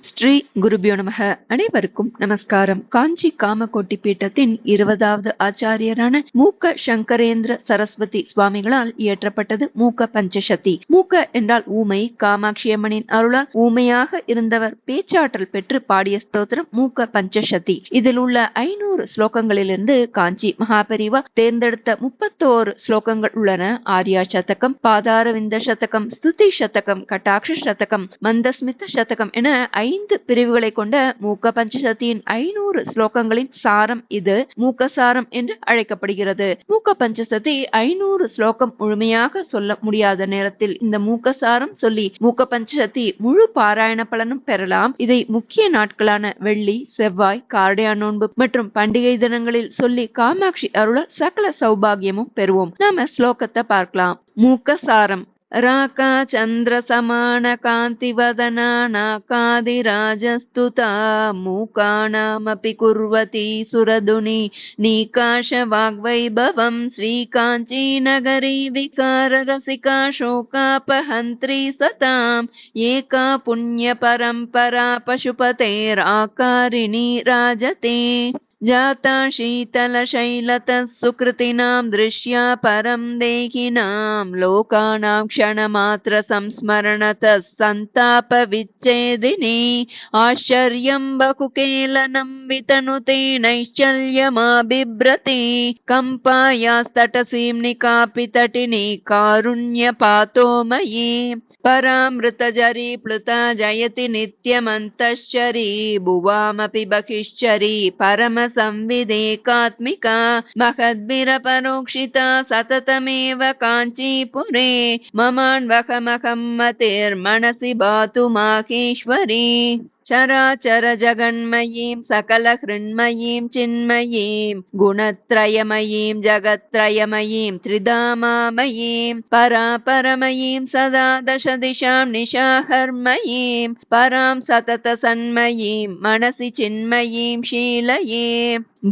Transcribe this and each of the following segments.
ஸ்ரீ குருபியோ நமக. அனைவருக்கும் நமஸ்காரம். காஞ்சி காமகோட்டி பீட்டத்தின் 20வது ஆச்சாரியரான மூக்க சங்கரேந்திர சரஸ்வதி சுவாமிகளால் இயற்றப்பட்டது மூக்க பஞ்சசதி. மூக்க என்றால் ஊமை. காமாட்சி அம்மனின் அருளால் ஊமையாக இருந்தவர் பேச்சாற்றல் பெற்று பாடிய ஸ்தோத்திரம் மூக்க பஞ்சசதி. இதில் உள்ள 500 ஸ்லோகங்களிலிருந்து காஞ்சி மகாபெரிவா தேர்ந்தெடுத்த 31 ஸ்லோகங்கள் உள்ளன. ஆர்யா சதகம், பாதாரவிந்த சதகம், ஸ்துதி சதகம், கட்டாட்ச சதகம், மந்தஸ்மித சதகம் என 5 பிரிவுகளை கொண்ட மூக்க பஞ்சசதியின் 500 ஸ்லோகங்களின் சாரம் இது மூக்கசாரம் என்று அழைக்கப்படுகிறது. மூக்க பஞ்சசதி 500 ஸ்லோகம் முழுமையாக சொல்ல முடியாத நேரத்தில் இந்த மூக்கசாரம் சொல்லி மூக்க பஞ்சசதி முழு பாராயண பலனும் பெறலாம். இதை முக்கிய நாட்களான வெள்ளி, செவ்வாய், கார்டையா நோன்பு மற்றும் பண்டிகை தினங்களில் சொல்லி காமாட்சி அருளால் சகல சௌபாகியமும் பெறுவோம். நாம ஸ்லோகத்தை பார்க்கலாம். மூக்கசாரம். ராகா சந்திர சமான காந்திவதனா நாகாதிராஜஸ்துதா மூகானாமபி குர்வதி சுரதுனி நீகாஷ வாக்வைபவம் ஸ்ரீகாஞ்சி நகரி விகார ரசிகா சோகாபஹந்த்ரி சதாம் ஏகா புண்ணிய பரம்பரா பசுபதேராகாரிணி ராஜதே जाता शीतलशैलतः सुकृतिनां दृश्या परं देहिनां लोकानां क्षणमात्र संस्मरणतः सन्तापविच्छेदिनी आश्चर्यं बहुकेलनं वितनुते नैश्चल्यमाबिभ्रति कम्पायास्तटसीं निकापि तटिनी कारुण्यपातोमयी परामृतजरी प्लुता जयति नित्यमन्तश्चरी भुवामपि बहिश्चरी परम संविदेकात्मिका महद्भिरपरोक्षिता सततमेव काञ्चीपुरे ममान्वहमहं मतिर्मनसि भातु माहेश्वरी चराचर जगन्मयीं सकल हृन्मयीं चिन्मयीं गुणत्रयमयीं जगत्त्रयमयीं त्रिधामामयीं परापरमयीं सदा दश दिशां निशाहर्मयीं परां सतत सन्मयीं मनसि चिन्मयीं शीलये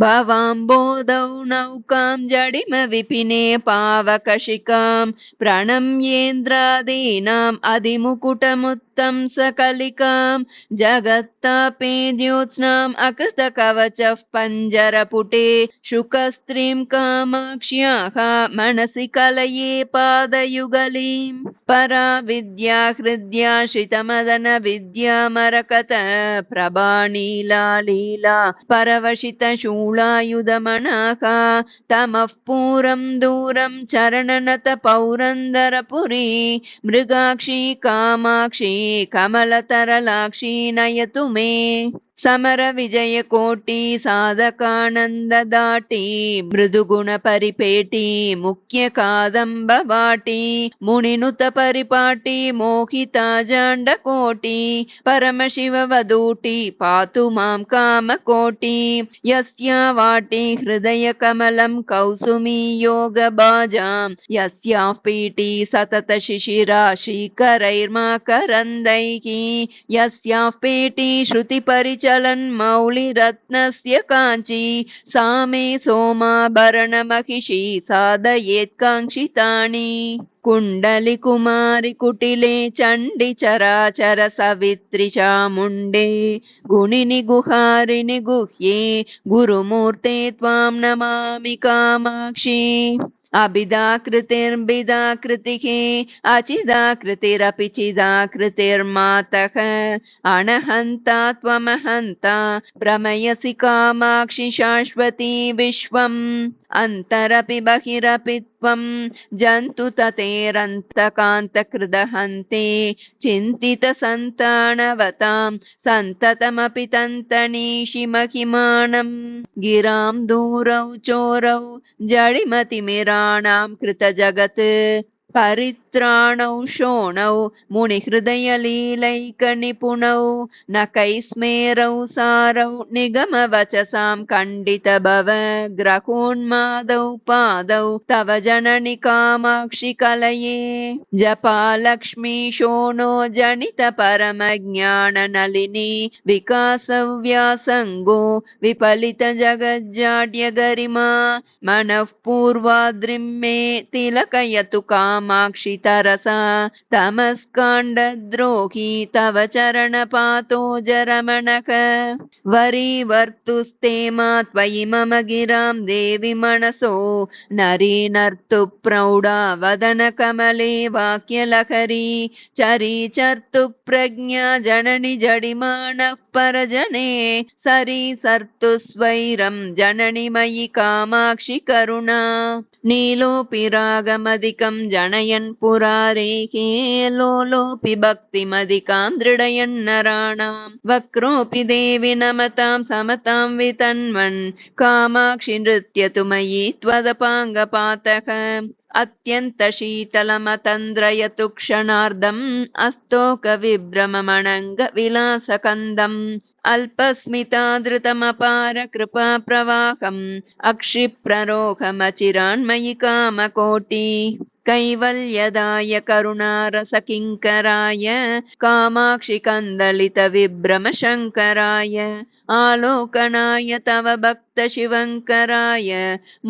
भवाम्बोधौ नौकां जडिम विपिने पावकशिकां प्रणम्येन्द्रादीनाम् अधिमुकुटमुत्तं सकलिकां जगत्तापे ज्योत्स्नाम् अकृतकवचः पञ्जरपुटे शुकस्त्रीं कामाक्ष्याः मनसि कलये पादयुगलीं परा विद्या हृद्या श्रितमदन विद्यामरकत प्रभानीला लीला परवशित शूलायुधमनः तमः पूरं दूरं चरणनत पौरन्दरपुरी मृगाक्षी कामाक्षी कमलतरलाक्षी नयतु मे समर विजय कोटि साधकानन्ददाटी मृदुगुण परिपेटी मुख्य कादम्बवाटी मुनिनुत परिपाटी मोहिता जाण्डकोटि परमशिव वदूटी पातु मां कामकोटि यस्या वाटी हृदय कमलं कौसुमी योगबाजां यस्याः पीठी सतत शिशिरा श्रीकरैर्माकरन्दैः यस्याः पेटी श्रुति परिचलन् मौलिरत्नस्य काञ्ची सा मे सोमाभरणमहिषी साधयेत् काङ्क्षितानि कुण्डलि कुमारि कुटिले चण्डि चराचर सवित्रि चामुण्डे गुणिनि गुहारिणि गुह्ये गुरुमूर्ते त्वां नमामि कामाक्षी अभिदाकृतिर्भिदाकृतिः अचिदाकृतिरपि चिदाकृतिर्मातः अनहन्ता त्वमहन्ता प्रमयसि कामाक्षि शाश्वती विश्वम् अन्तरपि बहिरपि त्वं जन्तु ततेरन्तकान्तकृदहन्ते चिन्तितसन्तानवतां सन्ततमपि तन्तनीषि महिमानं गिरां दूरौ चोरौ जडिमतिमिराणां कृतजगत् परित्राणौ शोणौ मुनिहृदयलीलैकनिपुणौ न कैस्मेरौ सारौ निगमवचसां खण्डितभव ग्रहोन्मादौ पादौ तव जननि कामाक्षि कलये जपालक्ष्मी शोणो जनित परमज्ञाननलिनी विकासव्यासङ्गो विपलित जगज्जाड्यगरिमा मनः पूर्वाद्रिं मे तिलकयतु कामाक्षि तरसा तमस्काण्डद्रोही तव चरणपातो जरमणक वरीवर्तुस्ते मा त्वयि मम गिरां देवि मनसो नरीनर्तु प्रौढा वदनकमले वाक्यलहरी चरीचर्तु प्रज्ञा जननि जडिमानः परजने सरीसर्तु स्वैरं जननि मयि कामाक्षि करुणा नीलोऽपि रागमधिकं जनयन् पुरारेः लोलोऽपि भक्तिमधिकां दृढयन् नराणां वक्रोऽपि देवि नमतां समतां वितन्वन् कामाक्षि नृत्यतु मयि त्वदपाङ्गपातः अत्यन्तशीतलमतन्द्रयतु क्षणार्धम् अस्तोकविभ्रममणङ्गविलासकन्दम् अल्पस्मितादृतमपार कृपाप्रवाहम् अक्षिप्ररोहमचिरान्मयि कामकोटि कैवल्यदाय करुणारसकिङ्कराय कामाक्षि कन्दलितविभ्रमशङ्कराय आलोकनाय तव भक्तशिवङ्कराय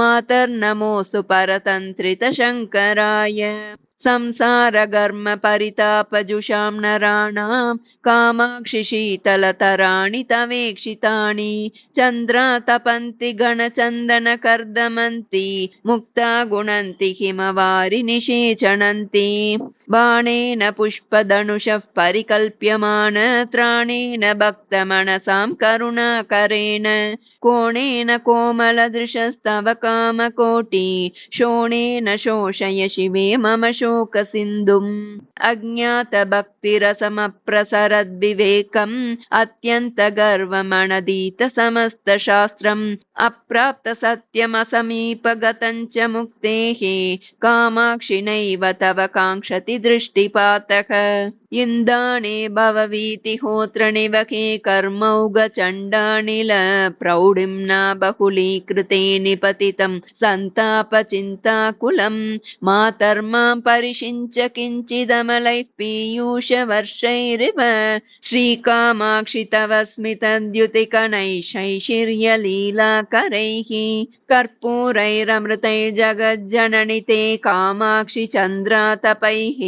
मातर्नमोऽस्तु परतन्त्रितशङ्कराय संसारघर्म परितापजुषां नराणां कामाक्षि शीतलतराणि तवेक्षितानि चन्द्रा तपन्ति गणचन्दनकर्दमन्ति मुक्ता गुणन्ति हिमवारि निषेचनन्ति बाणेन पुष्पधनुषः परिकल्प्यमान त्राणेन भक्तमनसां करुणाकरेण कोणेन कोमलदृशस्तव कामकोटि शोणेन शोषय शिवे मम शोकसिन्धुम् अज्ञातभक्तिरसमप्रसरद्विवेकम् अत्यन्तगर्वमनदीत समस्तशास्त्रम् अप्राप्तसत्यमसमीपगतम् च मुक्तेः कामाक्षि नैव तव काङ्क्षति दृष्टिपातः इन्दाने भववीतिहोत्रनिवहे कर्मौघचण्डानिल प्रौढिम्ना बहुलीकृते निपतितं सन्तापचिन्ताकुलम् मातर्मां परिषिञ्च किञ्चिदमलैः पीयूषवर्षैरिव श्रीकामाक्षि तव स्मितद्युतिकणैः कर्पूरैरमृतैर्जगज्जननि ते कामाक्षि चन्द्रातपैः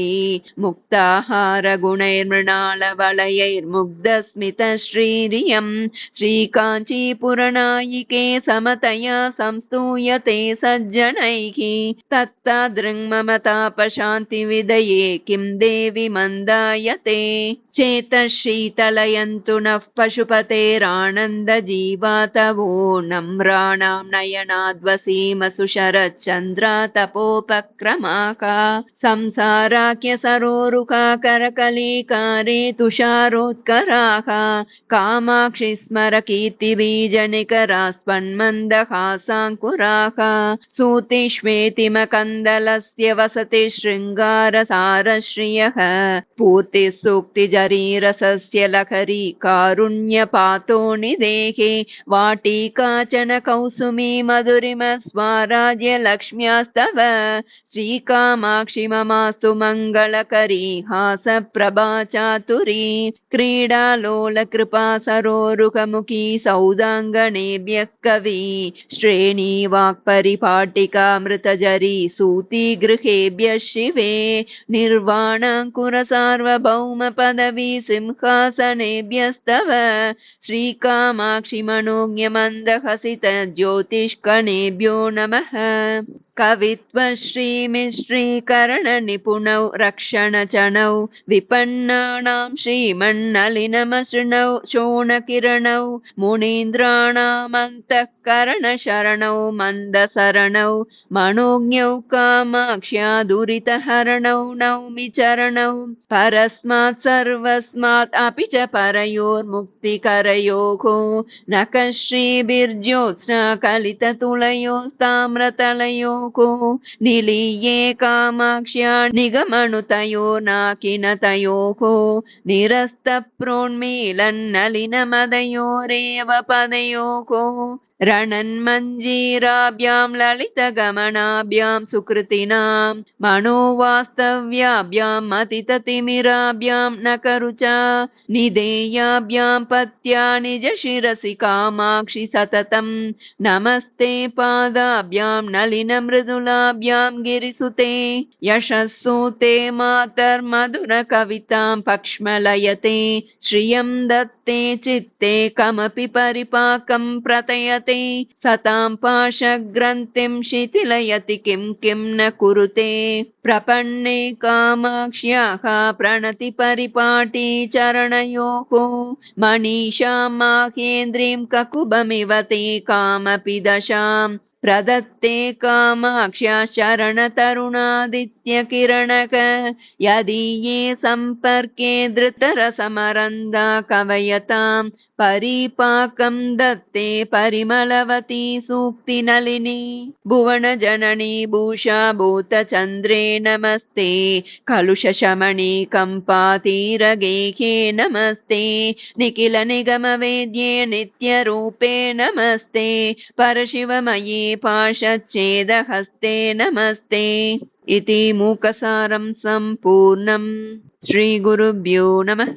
मुक्ताहारगुणैर्मृणालवलयैर्मुग्धस्मितश्रीरियं श्रीकाञ्चीपुरनायिके समतया संस्तूयते सज्जनैः तत्तादृङ्ममतापशान्तिविदये किं देवि मन्दायते चेतः शीतलयन्तु नः पशुपतेरानन्दजीवातवो नम्राणां नयनाद्वसीमसु शरच्चन्द्रातपोपक्रमाः संसाराख्य सरोरुका करकलीकारे तुषारोत्कराः कामाक्षि स्मर कीर्तिबीजनिकरा स्पन्मन्दहासाङ्कुराः सूतिष्वेतिमकन्दलस्य वसति शृङ्गारसारश्रियः पूर्तिः सूक्तिजरीरसस्य लहरी कारुण्यपातो निदेहे वाटिकाचन कौसुमी मधुरिमस्वाराज्य लक्ष्म्यास्तव श्रीकामाक्षि ममास्तु मङ्गलकरी हासप्रभा चातुरी क्रीडालोल कृपा सरोरुखमुखी सौदाङ्गनेभ्यः कवि श्रेणी वाक्परिपाटिकामृतजरी सूती गृहेभ्यः शिवे निर्वाणाङ्कुर सार्वभौम पदवी सिंहासनेभ्यस्तव श्रीकामाक्षि मनोज्ञमन्दहसित ज्योतिष्कणेभ्यो नमः कवित्वश्रीमिश्रीकरणनिपुणौ रक्षणचणौ विपन्नानां श्रीमन्नलिनमसृणौ शोणकिरणौ मुनीन्द्राणामन्तःकरणशरणौ मन्दसरणौ मनोज्ञौ कामाक्ष्या दुरितहरणौ नौमि चरणौ परस्मात् सर्वस्मात् अपि च परयोर्मुक्तिकरयोः नखः श्रीभिर्ज्योत्स्ना कलिततुलयोस्ताम्रतलयोः निलीये कामाक्ष्या निगमनुतयोर्नाकिनतयोः निरस्तप्रोन्मीलन्नलिनमदयोरेव पदयोः रणन्मञ्जीराभ्यां ललितगमनाभ्यां सुकृतिनां मनोवास्तव्याभ्यां मतिततिमिराभ्यां नकरुचा निदेयाभ्यां पत्या निजशिरसि कामाक्षि सततं नमस्ते पादाभ्यां नलिनमृदुलाभ्यां गिरिसुते यशस्सूते मातर्मधुरकवितां पक्ष्मलयते श्रियं दत्ते चित्ते कमपि परिपाकं प्रतयते सतां पाशग्रन्थिं शिथिलयति किं न कुरुते प्रपन्ने कामाक्ष्याः प्रणति परिपाटी चरणयोः मनीषां माहेन्द्रीं ककुभमिव ते कामपि दशां प्रदत्ते कामाक्ष्याश्चरणतरुणादित्यकिरणक यदीये सम्पर्के धृतरसमरन्दा कवयतां परिपाकं दत्ते परिमलवती सूक्तिनलिनी भुवनजननी भूषा भूतचन्द्रे नमस्ते कलुषशमनी कम्पातीरगेहे नमस्ते निखिलनिगमवेद्ये नित्यरूपे नमस्ते परशिवमये पाशच्छेदहस्ते नमस्ते इति मूकसारं सम्पूर्णम्। श्रीगुरुभ्यो नमः।